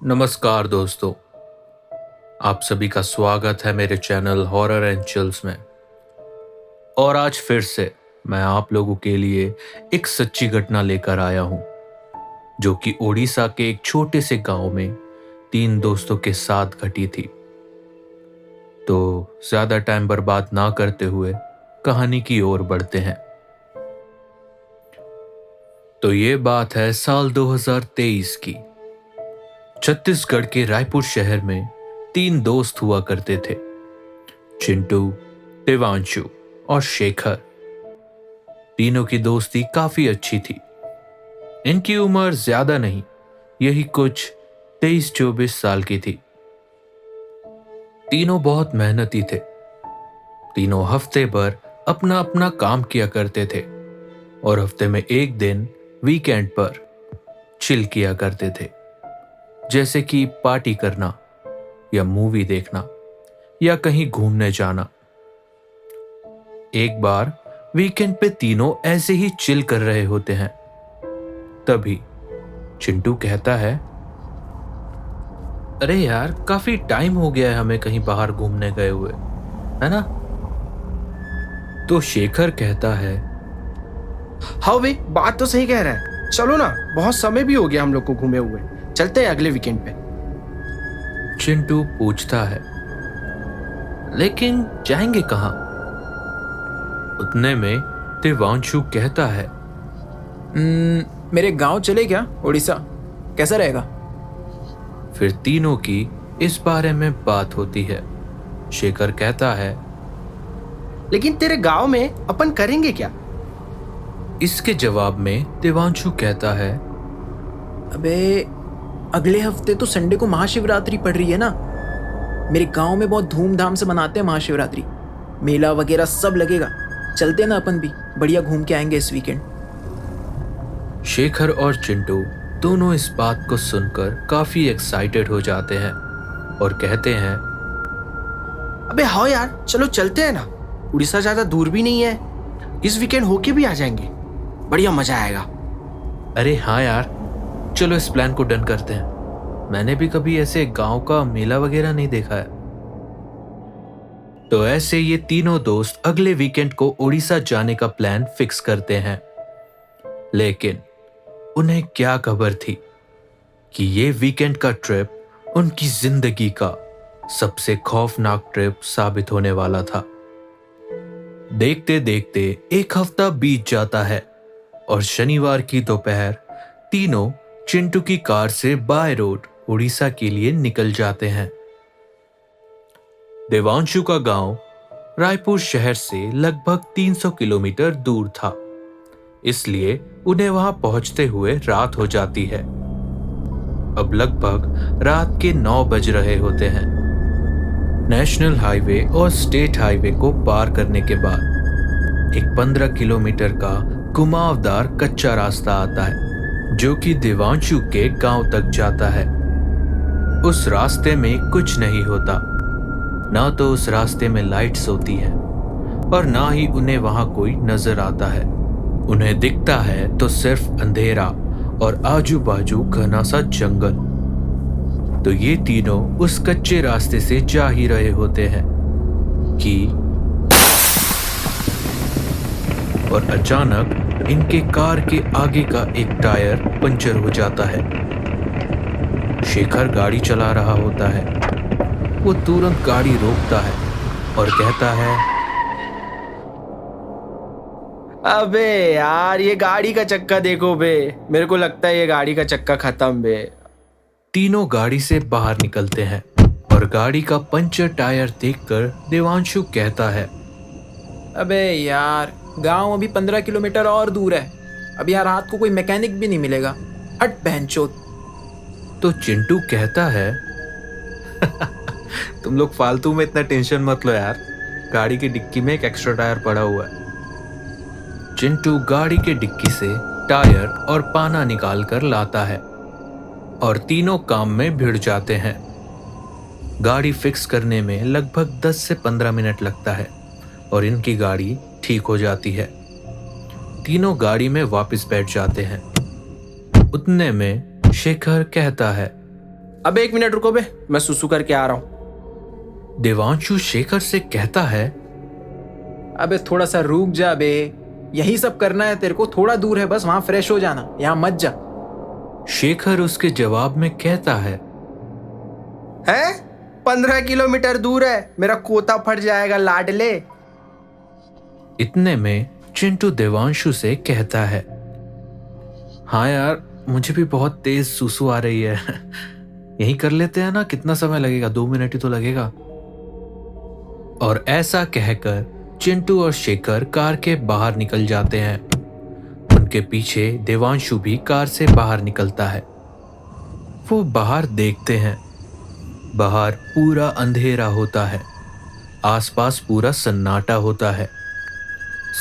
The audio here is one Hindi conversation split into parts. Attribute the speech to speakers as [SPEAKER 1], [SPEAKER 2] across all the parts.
[SPEAKER 1] नमस्कार दोस्तों, आप सभी का स्वागत है मेरे चैनल हॉरर एंड चिल्स में। और आज फिर से मैं आप लोगों के लिए एक सच्ची घटना लेकर आया हूं, जो कि ओडिशा के एक छोटे से गांव में 3 दोस्तों के साथ घटी थी। तो ज्यादा टाइम बर्बाद ना करते हुए कहानी की ओर बढ़ते हैं। तो ये बात है साल 2023 की। छत्तीसगढ़ के रायपुर शहर में 3 दोस्त हुआ करते थे, चिंटू, देवांशु और शेखर। तीनों की दोस्ती काफी अच्छी थी। इनकी उम्र ज्यादा नहीं, यही कुछ 23-24 साल की थी। तीनों बहुत मेहनती थे। तीनों हफ्ते भर अपना अपना काम किया करते थे और हफ्ते में एक दिन वीकेंड पर चिल किया करते थे, जैसे कि पार्टी करना या मूवी देखना या कहीं घूमने जाना। एक बार वीकेंड पे तीनों ऐसे ही चिल कर रहे होते हैं, तभी चिंटू कहता है, अरे यार, काफी टाइम हो गया है हमें कहीं बाहर घूमने गए हुए, है ना? तो शेखर कहता है,
[SPEAKER 2] हाँ भाई, बात तो सही कह रहा है। चलो ना, बहुत समय भी हो गया हम लोग को घूमे हुए। चलते हैं अगले वीकेंड पे।
[SPEAKER 1] चिंटू पूछता है, लेकिन जाएंगे कहां? उतने में देवांशु कहता है,
[SPEAKER 3] मेरे गांव चले क्या? उड़ीसा कैसा रहेगा?
[SPEAKER 1] फिर तीनों की इस बारे में बात होती है। शेखर कहता है,
[SPEAKER 2] लेकिन तेरे गांव में अपन करेंगे क्या?
[SPEAKER 1] इसके जवाब में देवांशु कहता है,
[SPEAKER 3] अबे, अगले हफ्ते तो संडे को महाशिवरात्रि पड़ रही है ना। मेरे गांव में बहुत धूमधाम से मनाते हैं महाशिवरात्रि। मेला वगैरह सब लगेगा। चलते हैं ना, अपन भी बढ़िया घूम के आएंगे इस वीकेंड।
[SPEAKER 1] शेखर और चिंटू दोनों इस बात को सुनकर काफी एक्साइटेड हो जाते हैं और कहते हैं,
[SPEAKER 2] अबे हाँ यार, चलो चलते हैं ना। उड़ीसा ज्यादा दूर भी नहीं है, इस वीकेंड होके भी आ जाएंगे। बढ़िया मजा आएगा।
[SPEAKER 1] अरे हाँ यार, चलो इस प्लान को डन करते हैं। मैंने भी कभी ऐसे गांव का मेला वगैरह नहीं देखा है। तो ऐसे ये तीनों दोस्त अगले वीकेंड को उड़ीसा जाने का प्लान फिक्स करते हैं। लेकिन उन्हें क्या खबर थी कि ये वीकेंड का ट्रिप उनकी जिंदगी का सबसे खौफनाक ट्रिप साबित होने वाला था। देखते देखते एक हफ्ता बीत जाता है और शनिवार की दोपहर तीनों चिंटू की कार से बाय रोड उड़ीसा के लिए निकल जाते हैं। देवांशु का गांव रायपुर शहर से लगभग 300 किलोमीटर दूर था, इसलिए उन्हें वहां पहुंचते हुए रात हो जाती है। अब लगभग रात के 9 बज रहे होते हैं। नेशनल हाईवे और स्टेट हाईवे को पार करने के बाद एक 15 किलोमीटर का घुमावदार कच्चा रास्ता आता है, जो कि देवांशु के गांव तक जाता है। उस रास्ते में कुछ नहीं होता, ना तो उस रास्ते में लाइट्स होती है और ना ही उन्हें वहां कोई नजर आता है। उन्हें दिखता है तो सिर्फ अंधेरा और आजू बाजू घना सा जंगल। तो ये तीनों उस कच्चे रास्ते से जा ही रहे होते हैं कि और अचानक इनके कार के आगे का एक टायर पंचर हो जाता है। शेखर गाड़ी चला रहा होता है। वो तुरंत गाड़ी रोकता है और कहता है,
[SPEAKER 2] अबे यार, ये गाड़ी का चक्का देखो बे। मेरे को लगता है ये गाड़ी का चक्का खत्म बे।
[SPEAKER 1] तीनों गाड़ी से बाहर निकलते हैं और गाड़ी का पंचर टायर देखकर देवांशु कहता है,
[SPEAKER 3] अबे यार, गांव अभी 15 किलोमीटर और दूर है। अब यार रात को कोई मैकेनिक भी नहीं मिलेगा। हट बहनचोद।
[SPEAKER 1] तो चिंटू कहता है, तुम लोग फालतू में इतना टेंशन मत लो यार, गाड़ी की डिक्की में एक एक्स्ट्रा टायर पड़ा हुआ है। चिंटू गाड़ी के डिक्की से टायर और पाना निकाल कर लाता है और तीनों काम में भिड़ जाते हैं। गाड़ी फिक्स करने में लगभग 10 से 15 मिनट लगता है और इनकी गाड़ी ठीक हो जाती है। तीनों गाड़ी में वापस बैठ जाते हैं। उतने में शेखर कहता है,
[SPEAKER 2] अबे 1 मिनट रुको बे, मैं सुसु करके आ रहा हूँ।
[SPEAKER 1] देवांशु शेखर से कहता है,
[SPEAKER 3] अबे थोड़ा सा रुक जा बे, यही सब करना है तेरे को, थोड़ा दूर है बस, वहां फ्रेश हो जाना, यहाँ मत जा।
[SPEAKER 1] शेखर उसके जवाब में कहता है,
[SPEAKER 2] 15 किलोमीटर दूर है, मेरा कोता फट जाएगा लाडले।
[SPEAKER 1] इतने में चिंटू देवांशु से कहता है, हाँ यार, मुझे भी बहुत तेज सुसु आ रही है, यही कर लेते हैं ना, कितना समय लगेगा, 2 मिनट ही तो लगेगा। और ऐसा कहकर चिंटू और शेखर कार के बाहर निकल जाते हैं। उनके पीछे देवांशु भी कार से बाहर निकलता है। वो बाहर देखते हैं, बाहर पूरा अंधेरा होता है, आसपास पूरा सन्नाटा होता है,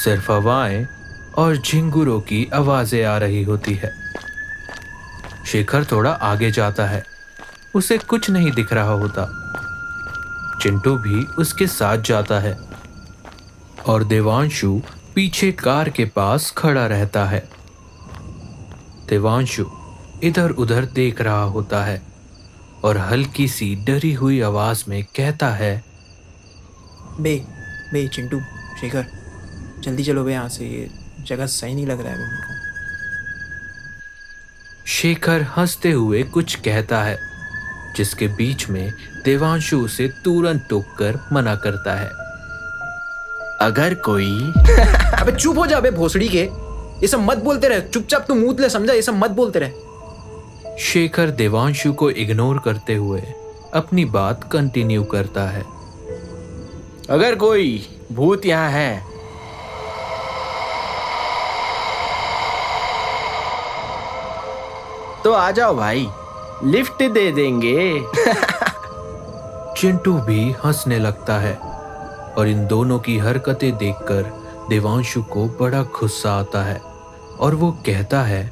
[SPEAKER 1] सिर्फ हवाएं और झिंगुरों की आवाजें आ रही होती है। शेखर थोड़ा आगे जाता है, उसे कुछ नहीं दिख रहा होता। चिंटू भी उसके साथ जाता है और देवांशु पीछे कार के पास खड़ा रहता है। देवांशु इधर उधर देख रहा होता है और हल्की सी डरी हुई आवाज में कहता है,
[SPEAKER 3] बे चिंटू, शेखर, जल्दी चलो बे यहाँ से, ये जगह सही नहीं लग रहा है मेरे को।
[SPEAKER 1] शेखर हंसते हुए कुछ कहता है, जिसके बीच में देवांशु उसे तुरंत टोककर मना करता है।
[SPEAKER 2] अगर कोई
[SPEAKER 3] अबे चुप हो जा बे भोसड़ी के, ये सब मत बोलते रहे, चुपचाप तू मूत ले, समझा, ये सब मत बोलते रहे।
[SPEAKER 1] शेखर देवांशु को इग्नोर करते हुए अपनी बात कंटिन्यू करता है।
[SPEAKER 2] अगर कोई भूत यहाँ है तो आ जाओ भाई, लिफ्ट दे देंगे।
[SPEAKER 1] चिंटू भी हंसने लगता है और इन दोनों की हरकतें देखकर देवांशु को बड़ा गुस्सा आता है और वो कहता है,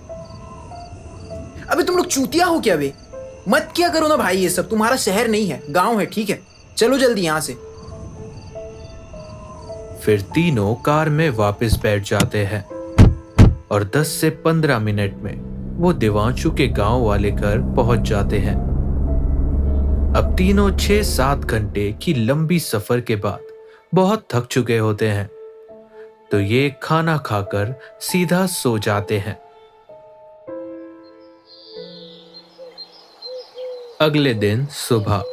[SPEAKER 3] अबे तुम लोग चूतिया हो क्या बे, मत क्या करो ना भाई, ये सब तुम्हारा शहर नहीं है, गांव है, ठीक है, चलो जल्दी यहाँ से।
[SPEAKER 1] फिर तीनों कार में वापस बैठ जाते हैं और 10 से 15 मिनट में वो देवांशु के गांव वाले घर पहुंच जाते हैं। अब तीनों 6-7 घंटे की लंबी सफर के बाद बहुत थक चुके होते हैं, तो ये खाना खाकर सीधा सो जाते हैं। अगले दिन सुबह,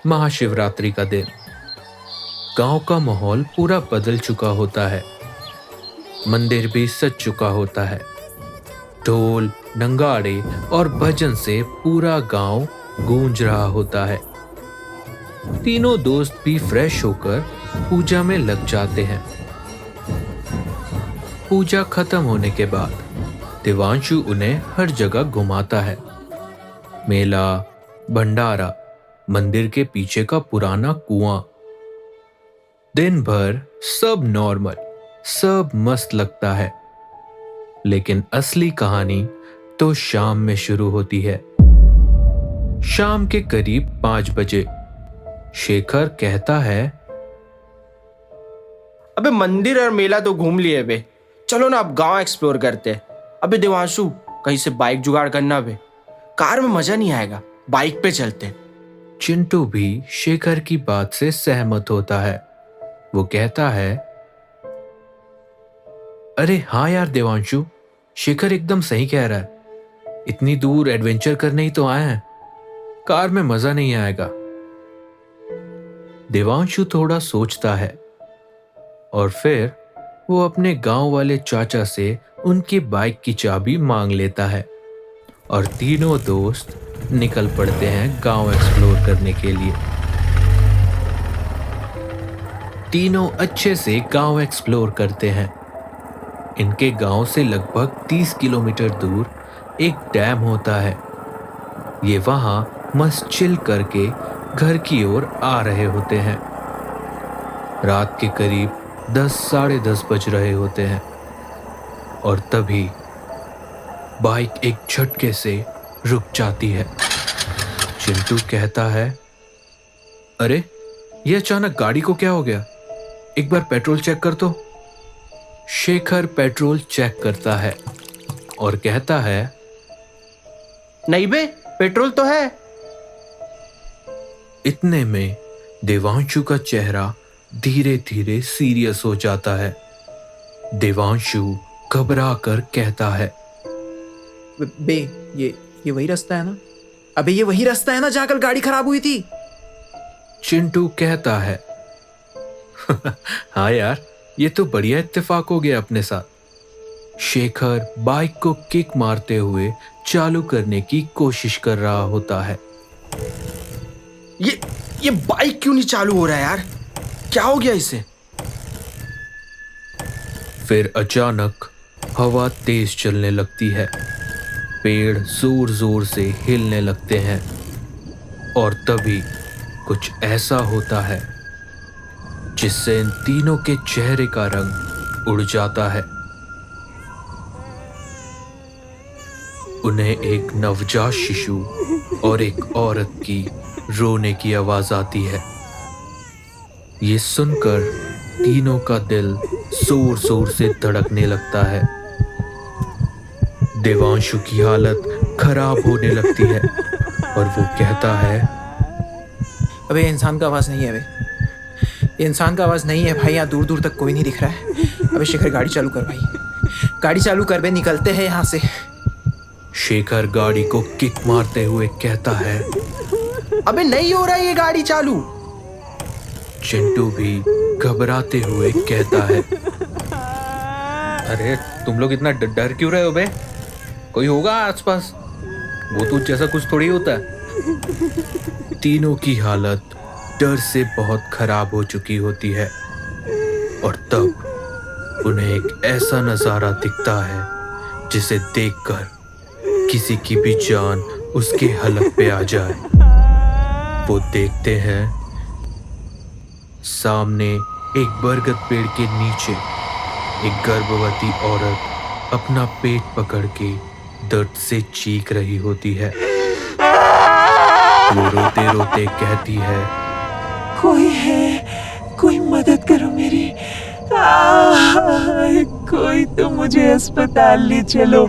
[SPEAKER 1] महाशिवरात्रि का दिन, गांव का माहौल पूरा बदल चुका होता है। मंदिर भी सज चुका होता है। ढोल, नगाड़े और भजन से पूरा गांव गूंज रहा होता है। तीनों दोस्त भी फ्रेश होकर पूजा में लग जाते हैं। पूजा खत्म होने के बाद देवांशु उन्हें हर जगह घुमाता है। मेला, भंडारा, मंदिर के पीछे का पुराना कुआं। दिन भर सब नॉर्मल, सब मस्त लगता है। लेकिन असली कहानी तो शाम में शुरू होती है। शाम के करीब 5 बजे शेखर कहता है,
[SPEAKER 2] अबे मंदिर और मेला तो घूम लिए बे, चलो ना अब गांव एक्सप्लोर करते हैं। अबे देवांशु, कहीं से बाइक जुगाड़ करना बे, कार में मजा नहीं आएगा, बाइक पे चलते।
[SPEAKER 1] चिंटू भी शेखर की बात से सहमत होता है। वो कहता है, अरे हाँ यार देवांशु, शेखर एकदम सही कह रहा है, इतनी दूर एडवेंचर करने ही तो आए हैं, कार में मजा नहीं आएगा। देवांशु थोड़ा सोचता है और फिर वो अपने गांव वाले चाचा से उनकी बाइक की चाबी मांग लेता है और तीनों दोस्त निकल पड़ते हैं गांव एक्सप्लोर करने के लिए। तीनों अच्छे से गांव एक्सप्लोर करते हैं। इनके गांव से लगभग 30 किलोमीटर दूर एक डैम होता है। ये वहां मस्त चिल करके घर की ओर आ रहे होते हैं। रात के करीब 10 साढ़े 10 बज रहे होते हैं और तभी बाइक एक झटके से रुक जाती है। चिंटू कहता है, अरे ये अचानक गाड़ी को क्या हो गया, एक बार पेट्रोल चेक कर तो। शेखर पेट्रोल चेक करता है और कहता है,
[SPEAKER 2] नहीं बे, पेट्रोल तो है,
[SPEAKER 1] इतने में देवांशु का चेहरा धीरे धीरे सीरियस हो जाता है। देवांशु घबरा कर कहता है,
[SPEAKER 3] बे ये वही रास्ता है ना? अबे ये वही रास्ता है ना जहाँ कल गाड़ी खराब हुई थी?
[SPEAKER 1] चिंटू कहता है, हाँ यार, ये तो बढ़िया इत्तेफाक हो गया अपने साथ। शेखर बाइक को किक मारते हुए चालू करने की कोशिश कर रहा होता है।
[SPEAKER 2] ये बाइक क्यों नहीं चालू हो रहा है यार? क्या हो गया इसे?
[SPEAKER 1] फिर अचानक हवा तेज चलने लगती है, पेड़ जोर जोर से हिलने लगते हैं और तभी कुछ ऐसा होता है जिससे इन तीनों के चेहरे का रंग उड़ जाता है। उन्हें एक नवजात शिशु और एक औरत की रोने की आवाज आती है। ये सुनकर तीनों का दिल जोर जोर से धड़कने लगता है। देवांशु की हालत खराब होने लगती है और वो कहता है,
[SPEAKER 3] अबे ये इंसान का आवाज नहीं है, ये इंसान का आवाज नहीं है भाई। यहाँ दूर दूर तक कोई नहीं दिख रहा है। अबे शेखर गाड़ी चालू कर भाई, गाड़ी चालू कर बे, निकलते हैं यहाँ से।
[SPEAKER 1] शेखर गाड़ी को किक मारते हुए कहता है,
[SPEAKER 2] अबे नहीं हो रहा ये गाड़ी चालू।
[SPEAKER 1] चिंटू भी घबराते हुए कहता है, अरे तुम लोग इतना डर क्यों रहे हो बे? कोई होगा आसपास, भूत जैसा कुछ थोड़ी होता है। तीनों की हालत डर से बहुत खराब हो चुकी होती है और तब उन्हें एक ऐसा नजारा दिखता है जिसे देखकर किसी की भी जान उसके हलक पे आ जाए। वो देखते हैं सामने एक बरगद पेड़ के नीचे एक गर्भवती औरत अपना पेट पकड़ के दर्द से चीख रही होती है। वो रोते रोते कहती है,
[SPEAKER 4] कोई है, कोई मदद करो मेरी। कोई तो मुझे अस्पताल ले चलो।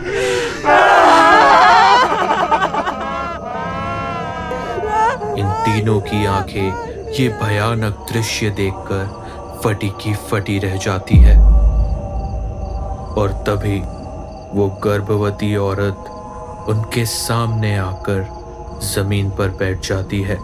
[SPEAKER 1] इन तीनों की आंखें ये भयानक दृश्य देखकर फटी की फटी रह जाती है और तभी वो गर्भवती औरत उनके सामने आकर जमीन पर बैठ जाती है।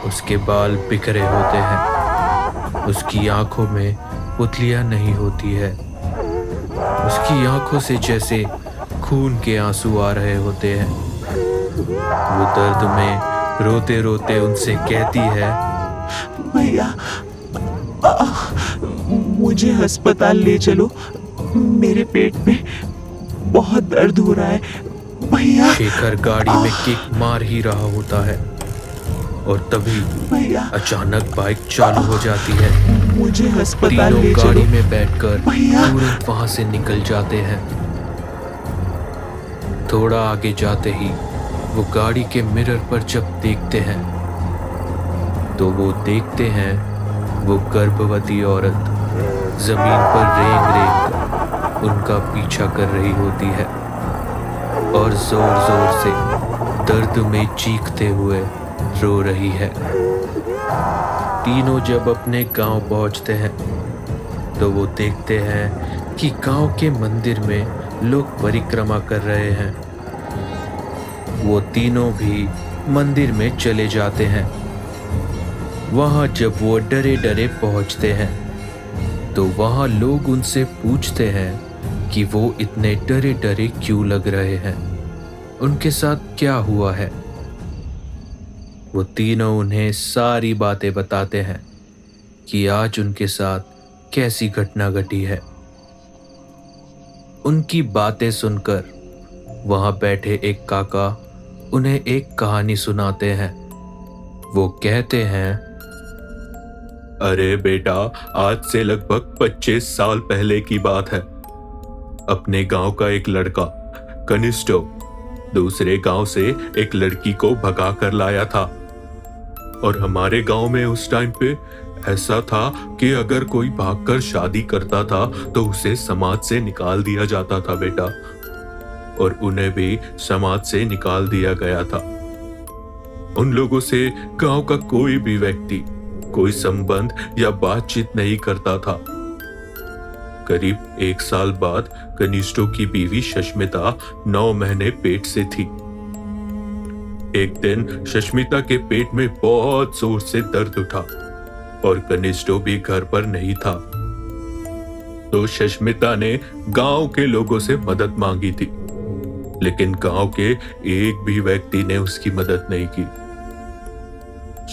[SPEAKER 1] उसके बाल बिखरे होते हैं, उसकी आंखों में पुतलियां नहीं होती है, उसकी आंखों से जैसे खून के आंसू आ रहे होते हैं। वो दर्द में रोते रोते उनसे कहती है,
[SPEAKER 4] भैया मुझे अस्पताल ले चलो, मेरे पेट में बहुत दर्द हो रहा है भैया।
[SPEAKER 1] शेखर गाड़ी में किक मार ही रहा होता है और तभी
[SPEAKER 4] भैया
[SPEAKER 1] अचानक बाइक चालू हो जाती है।
[SPEAKER 4] मुझे अस्पताल
[SPEAKER 1] तीनों
[SPEAKER 4] ले
[SPEAKER 1] गाड़ी
[SPEAKER 4] चलो
[SPEAKER 1] में बैठकर
[SPEAKER 4] भैया।
[SPEAKER 1] तुरंत वहां से निकल जाते हैं। थोड़ा आगे जाते ही वो गाड़ी के मिरर पर जब देखते हैं तो वो देखते हैं वो गर्भवती औरत जमीन पर रेंग रेंग कर उनका पीछा कर रही होती है और जोर जोर से दर्द में चीखते हुए रो रही है। तीनों जब अपने गांव पहुंचते हैं तो वो देखते हैं कि गांव के मंदिर में लोग परिक्रमा कर रहे हैं। वो तीनों भी मंदिर में चले जाते हैं। वहां जब वो डरे डरे पहुंचते हैं तो वहां लोग उनसे पूछते हैं कि वो इतने डरे डरे क्यों लग रहे हैं, उनके साथ क्या हुआ है। वो तीनों उन्हें सारी बातें बताते हैं कि आज उनके साथ कैसी घटना घटी है। उनकी बातें सुनकर वहां बैठे एक काका उन्हें एक कहानी सुनाते हैं। वो कहते हैं,
[SPEAKER 5] अरे बेटा, आज से लगभग 25 साल पहले की बात है। अपने गांव का एक लड़का कनिष्ठो दूसरे गांव से एक लड़की को भगा कर लाया था और हमारे गांव में उस टाइम पे ऐसा था कि अगर कोई भागकर शादी करता था तो उसे समाज से निकाल दिया जाता था बेटा। और उन्हें भी समाज से निकाल दिया गया था। उन लोगों से गांव का कोई भी व्यक्ति कोई संबंध या बातचीत नहीं करता था। करीब 1 साल बाद कनिष्ठो की बीवी शष्मिता 9 महीने पेट से थी। एक दिन शष्मिता के पेट में बहुत जोर से दर्द उठा और कनिष्ठो भी घर पर नहीं था। तो शष्मिता ने गांव के लोगों से मदद मांगी थी, लेकिन गांव के एक भी व्यक्ति ने उसकी मदद नहीं की।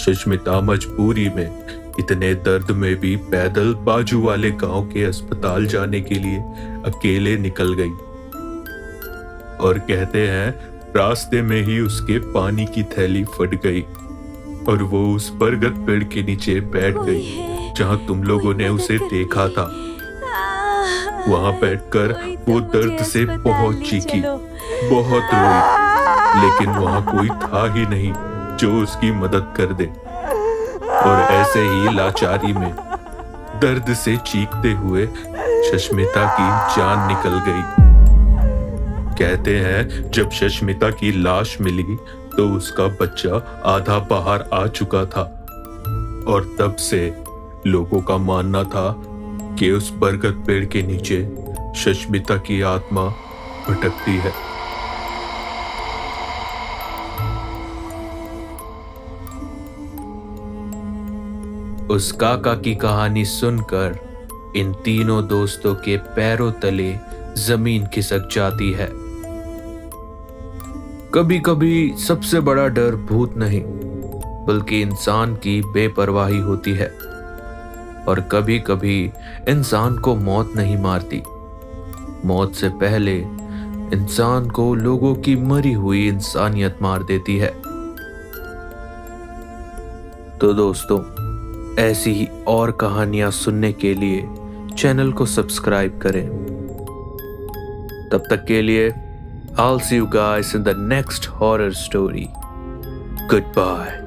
[SPEAKER 5] शष्मिता मजबूरी में इतने दर्द में भी पैदल बाजू वाले गांव के अस्पताल जाने के लिए अकेले निकल गई और कहते हैं रास्ते में ही उसके पानी की थैली फट गई और वो उस बरगद पेड़ के नीचे बैठ गई जहां तुम लोगों ने उसे देखा था। वहां बैठकर वो दर्द से बहुत चीखी, बहुत रोई, लेकिन वहां कोई था ही नहीं जो उसकी मदद कर दे। और ऐसे ही लाचारी में दर्द से चीखते हुए शष्मिता की जान निकल गई। कहते हैं जब शष्मिता की लाश मिली तो उसका बच्चा आधा बाहर आ चुका था और तब से लोगों का मानना था कि उस बरगद पेड़ के नीचे शष्मिता की आत्मा भटकती है।
[SPEAKER 1] उस काका की कहानी सुनकर इन तीनों दोस्तों के पैरों तले जमीन खिसक जाती है। कभी कभी सबसे बड़ा डर भूत नहीं बल्कि इंसान की बेपरवाही होती है, और कभी कभी इंसान को मौत नहीं मारती, मौत से पहले इंसान को लोगों की मरी हुई इंसानियत मार देती है। तो दोस्तों, ऐसी ही और कहानियां सुनने के लिए चैनल को सब्सक्राइब करें। तब तक के लिए I'll see you guys in the next horror story. Goodbye.